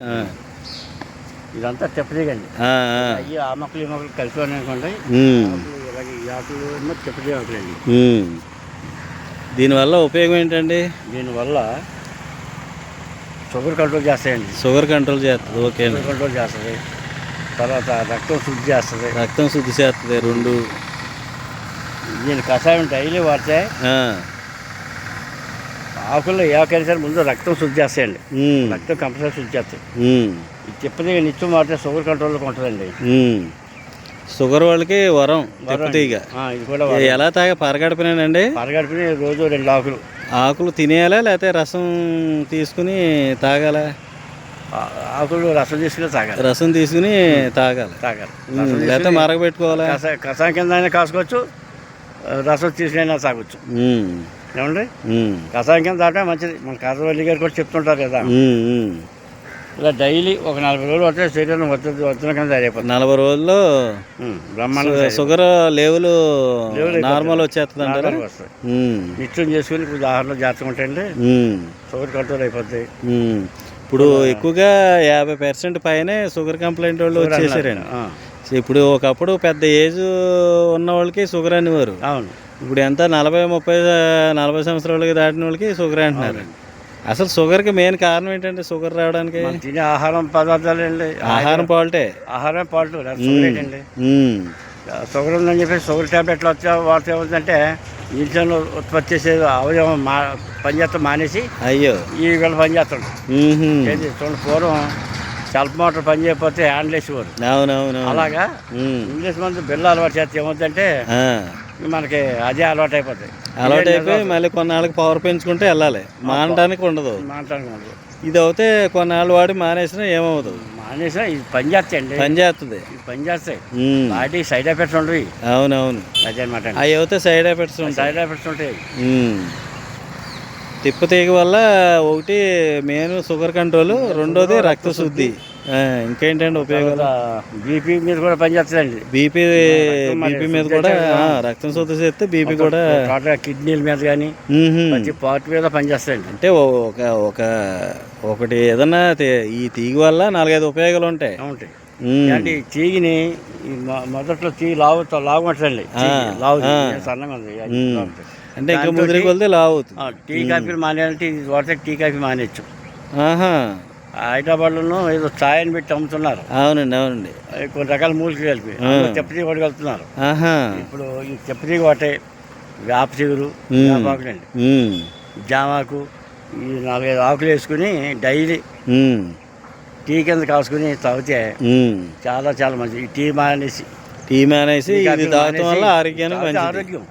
ఆ! ఇదంతా తిప్పతీగండి. ఆ! ఆ! అయ్యి ఆ మొక్కలు, ఈ మొక్కలు కలిసి ఉన్నాయనుకోండి. హ్మ్. ఆకులు ఇలాగ ఈ ఆకులు ఏమో తిప్పతీగ ఆకులండి. హ్మ్. దీనివల్ల ఉపయోగం ఏంటండి? దీనివల్ల షుగర్ కంట్రోల్ చేస్తాయండి. షుగర్ కంట్రోల్ చేస్తది. ఓకే అండి. షుగర్ కంట్రోల్ చేస్తుంది. తర్వాత రక్తం శుద్ధి చేస్తుంది. రక్తం శుద్ధి చేస్తది 2. దీని కషాయం డైలీ వాడితే ఆ! ఆకుల్లో ఏ ఆకైనా సరే ముందు రక్తం శుద్ధి చేస్తాయండి. హ్మ్. రక్తం కంపల్సరీ శుద్ధి చేస్తాయి. హ్మ్. ఈ తిప్పతీగ నిత్యం వాడితే షుగర్ కంట్రోల్లోకి ఉంటుందండి. హ్మ్. షుగర్ వాళ్ళకి వరం తిప్పతీగ. ఇది కూడా ఎలా పరగడపనేనండి? పరగడుపుని రోజు 2 ఆకులు. ఆకులు తినేయాలా లేకపోతే రసం తీసుకుని తాగాలా? ఆకులు రసం తీసుకుని తాగాలి. రసం తీసుకుని తాగాలి. లేకపోతే మరగబెట్టుకోవాలా? కషాయం కింద అయినా కాసుకోవచ్చు, రసం తీసుకునైనా తాగొచ్చు. హ్మ్. ఏమండి? హ్మ్. కషాయం కింద తాగటమే మంచిది. మన కాసవల్లి గారు కూడా చెప్తుంటారు కదా. హ్మ్. హ్మ్. ఇలా డైలీ ఒక 40 రోజులు వస్తే శరీరం వజ్రం కింద తయారైపోతుంది. 40 రోజుల్లో బ్రహ్మాండంగా షుగర్ లెవెల్ లెవెల్ నార్మల్ వచ్చేస్తుంది అంటారా? వస్తుంది. హ్మ్. నిత్యం చేసుకుని ఇప్పుడు ఆహారంలో జాగ్రత్తగా ఉంటాయండి. హ్మ్. షుగర్ కంట్రోల్ అయిపోద్ది. హ్మ్. ఇప్పుడు ఎక్కువగా 50% పైనే షుగర్ కంప్లైంట్ వాళ్ళు వచ్చేసారండి. ఇప్పుడు ఒకప్పుడు పెద్ద ఏజ్ ఉన్న వాళ్ళకి షుగర్ అనేవారు. అవును. ఇప్పుడు ఎంత 40 సంవత్సరాలకి దాటిన వాళ్ళకి షుగర్ అంటున్నారు. అసలు షుగర్కి మెయిన్ కారణం ఏంటంటే షుగర్ రావడానికి? తినే ఆహారం పదార్థాలు అండి. ఆహారం పాల్టే. ఆహారం పాటు షుగర్ ఏంటండి. షుగర్ ఉందని చెప్పి షుగర్ ట్యాబ్లెట్లు వాడితే ఏమవుతుందంటే ఇంట్లో ఉత్పత్తి చేసే అవయవం పనిచేస్తాం మానేసి అయ్యో ఈ వీళ్ళు పనిచేస్తాడు. చూడండి, పూర్వం సెల్ఫ్ మోటార్ పని చేయకపోతే హ్యాండ్ వేసేవారు. అవునవును. అలాగా ఇంగ్లీష్ మందు బిల్లు అలవాటు చేస్తే ఏమవుతుందంటే మనకి అదే అలవాటు అయిపోతాయి. అలవాటు అయిపోయి మళ్ళీ కొన్నాళ్ళకి పవర్ పెంచుకుంటే వెళ్ళాలి. మానడానికి ఉండదు. ఇది అయితే కొన్నాళ్ళు వాడి మానేసినా ఏమవుతుంది? మానేసినా ఇది పని చేస్తాయండి. పని చేస్తుంది. ఇది పని చేస్తాయి. వాటి సైడ్ ఎఫెక్ట్స్ ఉండవు. అవునవును. అదే అనమాట. అవి అయితే సైడ్ ఎఫెక్ట్స్ ఉంటాయి. తిప్పతీగ వల్ల ఒకటి మెయిన్ షుగర్ కంట్రోల్, రెండోది రక్త శుద్ధి. ఇంకేంటండి ఉపయోగాలు? బీపీ మీద కూడా పనిచేస్తుందండి. బీపీ మీద కూడా రక్తం శుద్ధి చేస్తే బీపీ కూడా కిడ్నీల మీద కానీ ప్రతి పార్ట్ మీద పనిచేస్తాయండి. అంటే ఒకటి ఏదన్నా ఈ తీగ వల్ల 4-5 ఉపయోగాలు ఉంటాయి. అంటే ఈ తీగిని మొదట్లో తీగి లాగుంటుందండి. లావు సన్నగా ఉంది. అంటే ఇంకా ముదిరి కొలితే లావు అవుతుంది. టీ కాఫీలు మానేయాలంటే ఇది వాడితే టీ కాఫీ మానేయచ్చు. హైదరాబాద్లో ఏదో ఛాయ్ అని పెట్టి అమ్ముతున్నారు. అవునండి. కొన్ని రకాల మూలికలు కలిపి తెప్పతీగ కూడా కలుపుతున్నారు. ఇప్పుడు ఈ తెప్పతీగ ఒకటే, వేప చిగురు, వేపాకులండి, జామాకు, ఈ 4-5 ఆకులు వేసుకుని డైలీ టీ కింద కాసుకుని తాగితే చాలా చాలా మంచిది. టీ మానేసి ఇది తాగటం వల్ల ఆరోగ్యానికి ఆరోగ్యం.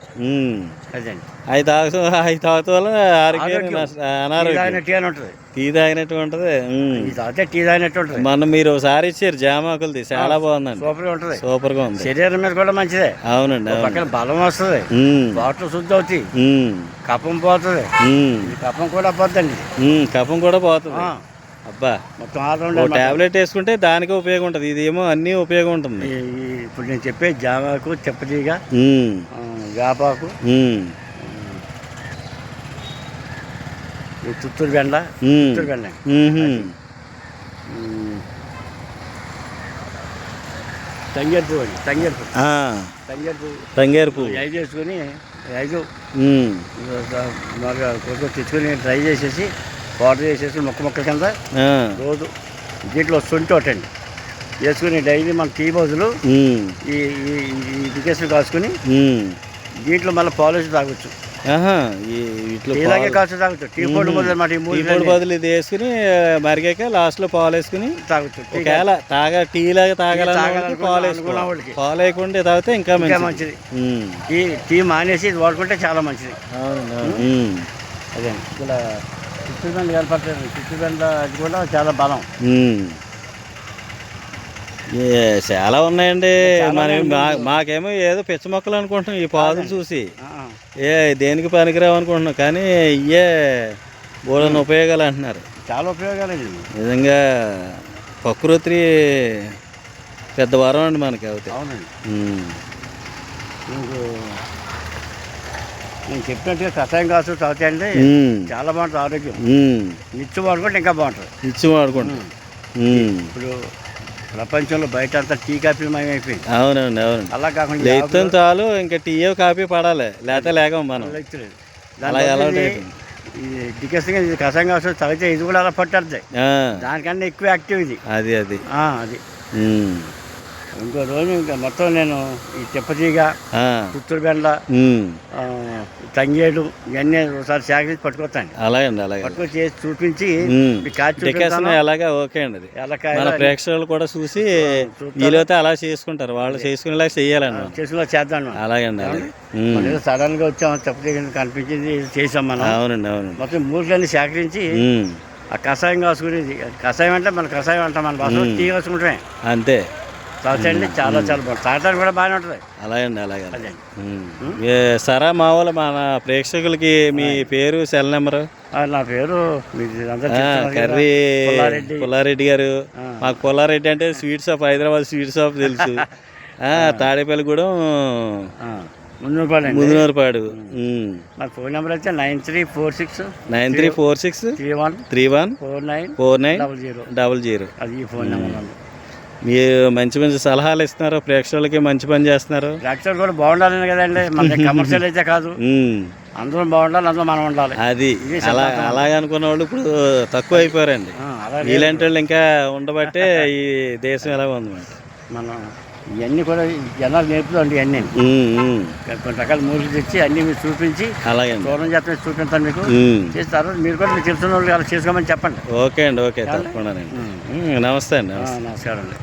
అదండి. అవి తాగటం వల్ల ఆరోగ్యానికి అనారోగ్యం. టీ తాగినట్టు ఉంటుంది. టీ తాగినట్టు ఉంటుంది. మొన్న మీరు ఒకసారి ఇచ్చారు జామాకులది, చాలా బాగుందండి. సూపర్ గా ఉంది. శరీరం మీద కూడా మంచిదే. అవునండి. పక్కన బలం వస్తుంది. బాటలు శుద్ధి అవుతాయి. కఫం పోతుంది. కఫం కూడా పోతుందండి. కఫం కూడా పోతుంది. అబ్బా, మొత్తం ఆల్రౌండర్. టాబ్లెట్ వేసుకుంటే దానికి ఉపయోగం ఉంటుంది, ఇది ఏమో అన్ని ఉపయోగం ఉంటుంది. ఇప్పుడు నేను చెప్పే జామాకు, తెప్పతీగ, వేపాకు, చిత్తూరు బెండ, తంగేరు పువ్వు 5 వేసుకొని 5 కొంచెం తెచ్చుకొని డ్రై చేసేసి పౌడర్ చేసేసి మొక్క కింద రోజు దీంట్లో శొంఠి ఒకటండి వేసుకుని డైలీ మన టీ బదులు ఈ డికేషన్ కాసుకుని దీంట్లో మళ్ళీ పాలు వేసి తాగొచ్చు. ఇలాగే కాల్చి తాగొచ్చు. టీ పొడి బదులు ఇది వేసుకుని మరిగాక లాస్ట్ లో పాలు వేసుకుని తాగొచ్చు. టీ లాగా తాగాలని పాలు వేయకుండా తాగితే ఇంకా మంచిది. టీ మానేసి ఇది వాడుకుంటే చాలా మంచిది. అదే ఇలా చిత్తూరు బెండ కనపడుతుంది. చిత్తూరు బెండ అది కూడా చాలా బలం. చాలా ఉన్నాయండి. మాకేమో ఏదో పిచ్చ మొక్కలు అనుకుంటున్నాం ఈ పాదులు చూసి, దేనికి పనికిరావు అనుకుంటున్నాం. కానీ ఇవే బోలెడన్ని ఉపయోగాలు అంటున్నారు. చాలా ఉపయోగాలండి. నిజంగా ప్రకృతి పెద్ద వరం అండి మనకి. అవుతాయి. అవునండి. నేను చెప్పినట్టుగా కషాయం కాసు తాగుతాయండి, చాలా బాగుంటుంది ఆరోగ్యం. నిత్యం వాడుకుంటే ఇంకా బాగుంటుంది. నిత్యం వాడుకుంటాం. ఉమ్. ఇప్పుడు ప్రపంచంలో బయట అంతా టీ కాఫీ మయమైపోయింది. అవునండి అవునండి. అలా కాకుండా లేతం చాలు ఇంకా టీ కాఫీ పడాలి లేకపోతే లేకం మనం లేదు. అలాగే అలవాటు అయిపోయింది. ఈ డికెస్గా ఇది కషాయం కావచ్చు తాగితే ఇది కూడా అలా పట్టేస్తాయి. ఆ, దానికన్నా ఎక్కువ యాక్టివ్ ఇది. అది అది అది ఉమ్. ఇంకో రోజు ఇంకా మొత్తం నేను ఈ తిప్పతీగ, ఆ, పుత్తూరు బెండ, ఉమ్. తంగేడు ఇవన్నీ ఒకసారి సేకరించి పట్టుకొస్తాను. అలాగండి అలాగే పట్టుకొచ్చి చేసి చూపించి ఉమ్. మీకు కాచి డికాషన్ అలాగే ఓకే అండి అది ఎల్లకాయ మన ప్రేక్షకులు కూడా చూసి వీలైతే అలా చేసుకుంటారు, వాళ్ళు చేసుకునేలాగా చెయ్యాలండి మనం. చేసుకుని చేద్దాం మనం. అలాగండి అలాగే ఉమ్. మనం ఏదో సడన్ గా వచ్చాం తిప్పతీగ కనిపించింది చేసాం మనం. అవునండి అవునండి. మొత్తం మూలికలన్నీ సేకరించి ఉమ్. ఆ కషాయం కాసుకునేది. కషాయం అంటే మన కషాయం అంటాం, మన భాషలో టీ కాసుకుంటామే. అంతే తాగండి చాలా చాలా బాగుంటుంది. తాగడానికి కూడా బాగానే ఉంటుంది. అలాగండి అలాగే అదే సరే మామూలు మన ప్రేక్షకులకి మీ పేరు సెల్ నెంబరు నా పేరు మీకు అందరూ చెప్తున్నారు కదా, కర్రీ పుల్లారెడ్డి. పుల్లారెడ్డి గారు. మాకు పుల్లారెడ్డి అంటే sweet shop, Hyderabad sweet shop తెలుసు. తాడేపల్లిగూడెం, మున్నూరుపాడు. ముదినూరుపాడు. నా ఫోన్ నెంబర్ అయితే 9346 9346 31 49 49 00. 00. అది ఈ ఫోన్ నెంబర్. మీరు మంచి మంచి సలహాలు ఇస్తున్నారు, ప్రేక్షకులకి మంచి పని చేస్తున్నారు. డాక్టర్ కూడా బాగుండాలని కదండి, మన కమర్షియల్ అయితే కాదు. అందరూ బాగుండాలి, అందులో మనం ఉండాలి. అది అలాగనుకున్న వాళ్ళు ఇప్పుడు తక్కువ అయిపోయారండి. ఇలాంటి వాళ్ళు ఇంకా ఉండబట్టే ఈ దేశం ఎలా ఉందన్నమాట. మనం ఇవన్నీ కూడా జనాలు నేర్పుతాండి. ఇవన్నీ కొన్ని రకాల మూలికలు తెచ్చి అన్నీ మీరు చూపించి అలాగే దూరం చేస్తే చూపిస్తాను మీకు. చేస్తారు మీరు కూడా మీకు తెలిసిన వాళ్ళు అలా చేసుకోమని చెప్పండి. ఓకే అండి, ఓకే తప్పకుండా. నమస్తే అండి. నమస్కారం అండి.